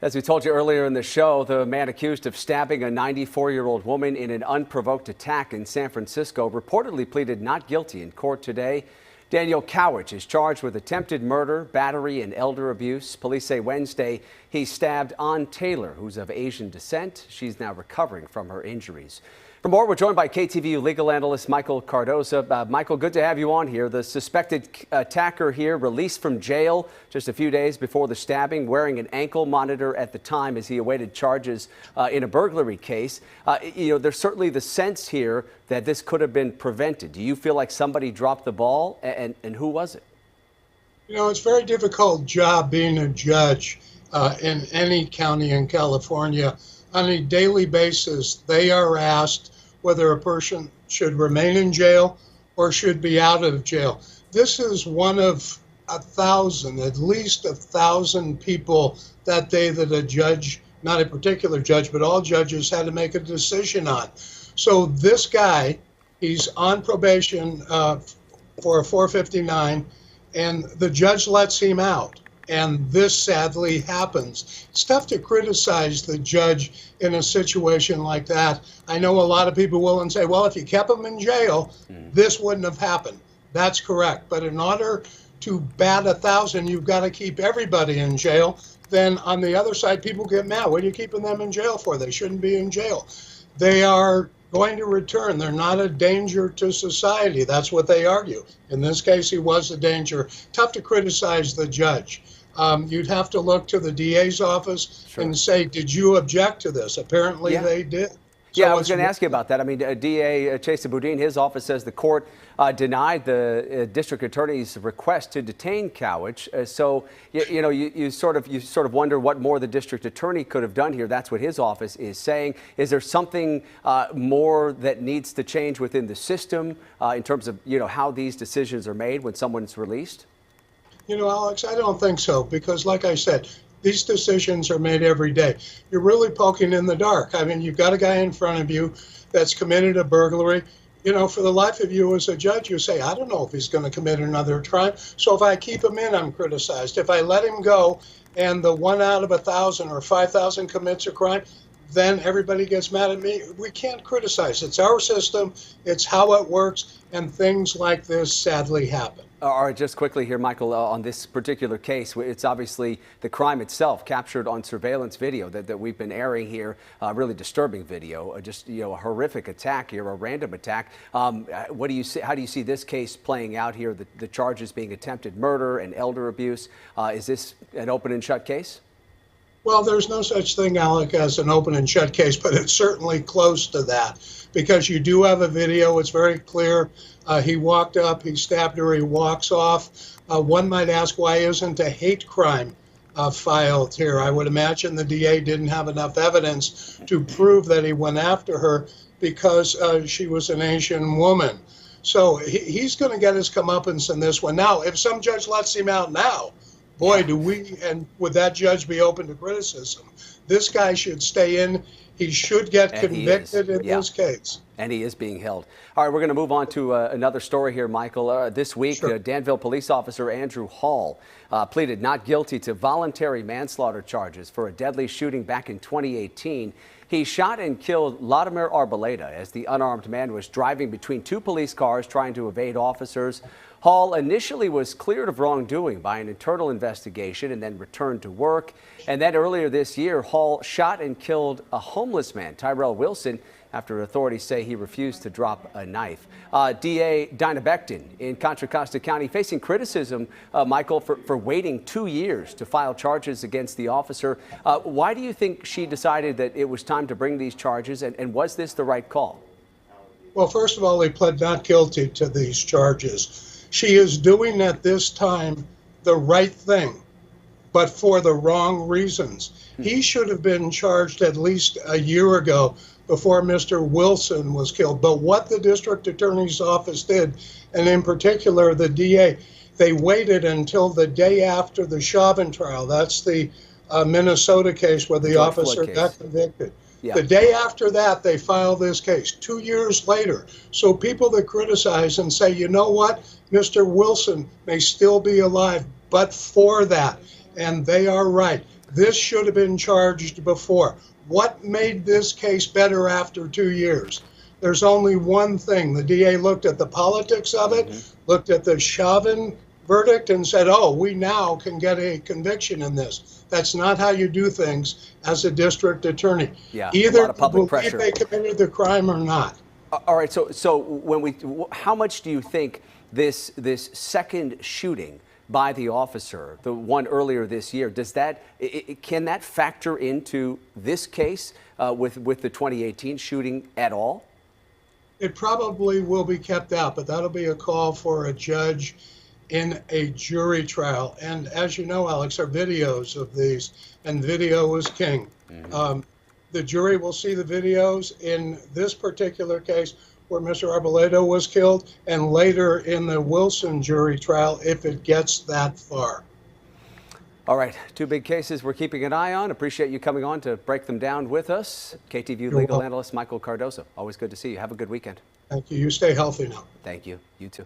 As we told you earlier in the show, the man accused of stabbing a 94-year-old woman in an unprovoked attack in San Francisco reportedly pleaded not guilty in court today. Daniel Cowich is charged with attempted murder, battery, and elder abuse. Police say Wednesday he stabbed Ann Taylor, who's of Asian descent. She's now recovering from her injuries. For more, we're joined by KTVU legal analyst Michael-Cardoza. Michael, good to have you on here. The suspected attacker here released from jail just a few days before the stabbing, wearing an ankle monitor at the time as he awaited charges in a burglary case. There's certainly the sense here that this could have been prevented. Do you feel like somebody dropped the ball, and who was it? It's a very difficult job being a judge in any county in California. On a daily basis, they are asked whether a person should remain in jail or should be out of jail. This is one of 1,000, at least 1,000 people that day that a judge, not a particular judge, but all judges had to make a decision on. So this guy, he's on probation for a 459, and the judge lets him out. And this sadly happens. It's tough to criticize the judge in a situation like that. I know a lot of people will and say, well, if you kept him in jail, this wouldn't have happened. That's correct. But in order to bat 1,000, you've got to keep everybody in jail. Then on the other side, people get mad. What are you keeping them in jail for? They shouldn't be in jail. They are going to return. They're not a danger to society. That's what they argue. In this case, he was a danger. Tough to criticize the judge. You'd have to look to the DA's office and say, did you object to this? Apparently they did. So I was going to ask you about that. I mean, DA Chesa Boudin, his office says the court denied the district attorney's request to detain Cowich. So, you sort of wonder what more the district attorney could have done here. That's what his office is saying. Is there something more that needs to change within the system in terms of, how these decisions are made when someone's released? Alex, I don't think so, because like I said, these decisions are made every day. You're really poking in the dark. I mean, you've got a guy in front of you that's committed a burglary. For the life of you as a judge, you say, I don't know if he's going to commit another crime. So if I keep him in, I'm criticized. If I let him go and the 1 out of 1,000 or 5,000 commits a crime, then everybody gets mad at me. We can't criticize. It's our system. It's how it works. And things like this sadly happen. All right, just quickly here, Michael, on this particular case, it's obviously the crime itself captured on surveillance video that we've been airing here, really disturbing video, just, a horrific attack here, a random attack. What do you see? How do you see this case playing out here, the charges being attempted murder and elder abuse? Is this an open and shut case? Well, there's no such thing, Alec, as an open and shut case, but it's certainly close to that because you do have a video. It's very clear. He walked up, he stabbed her, he walks off. One might ask, why isn't a hate crime filed here? I would imagine the DA didn't have enough evidence to prove that he went after her because she was an Asian woman. So he's going to get his comeuppance in this one. Now, if some judge lets him out now, boy, and would that judge be open to criticism? This guy should stay in. He should get convicted in this case. And he is being held. All right, we're going to move on to another story here, Michael. This week, Danville police officer Andrew Hall pleaded not guilty to voluntary manslaughter charges for a deadly shooting back in 2018. He shot and killed Latimer Arboleda as the unarmed man was driving between two police cars trying to evade officers. Hall initially was cleared of wrongdoing by an internal investigation and then returned to work. And then earlier this year, Hall shot and killed a homeless man, Tyrell Wilson, after authorities say he refused to drop a knife. DA Dinah Becton in Contra Costa County facing criticism, Michael, for waiting 2 years to file charges against the officer. Why do you think she decided that it was time to bring these charges, and was this the right call? Well, first of all, he pled not guilty to these charges. She is doing at this time the right thing, but for the wrong reasons. He should have been charged at least a year ago before Mr. Wilson was killed. But what the district attorney's office did, and in particular the DA, they waited until the day after the Chauvin trial. That's the Minnesota case where the officer got convicted. The day after that, they filed this case, 2 years later. So people that criticize and say, you know what, Mr. Wilson may still be alive, but for that. And they are right. This should have been charged before. What made this case better after 2 years? There's only one thing. The DA looked at the politics of it, looked at the Chauvin verdict, and said, oh, we now can get a conviction in this. That's not how you do things as a district attorney. Yeah, Either a lot of public believe pressure. they committed the crime or not. All right, so when how much do you think this second shooting by the officer, the one earlier this year, can that factor into this case with the 2018 shooting at all? It probably will be kept out, but that'll be a call for a judge in a jury trial. And as you know, Alex, there are videos of these, and video is king. The jury will see the videos in this particular case where Mr. Arboleda was killed, and later in the Wilson jury trial if it gets that far. All right, two big cases we're keeping an eye on. Appreciate you coming on to break them down with us. KTVU legal analyst Michael Cardoza. Always good to see you. Have a good weekend. Thank you. You stay healthy now. Thank you. You too.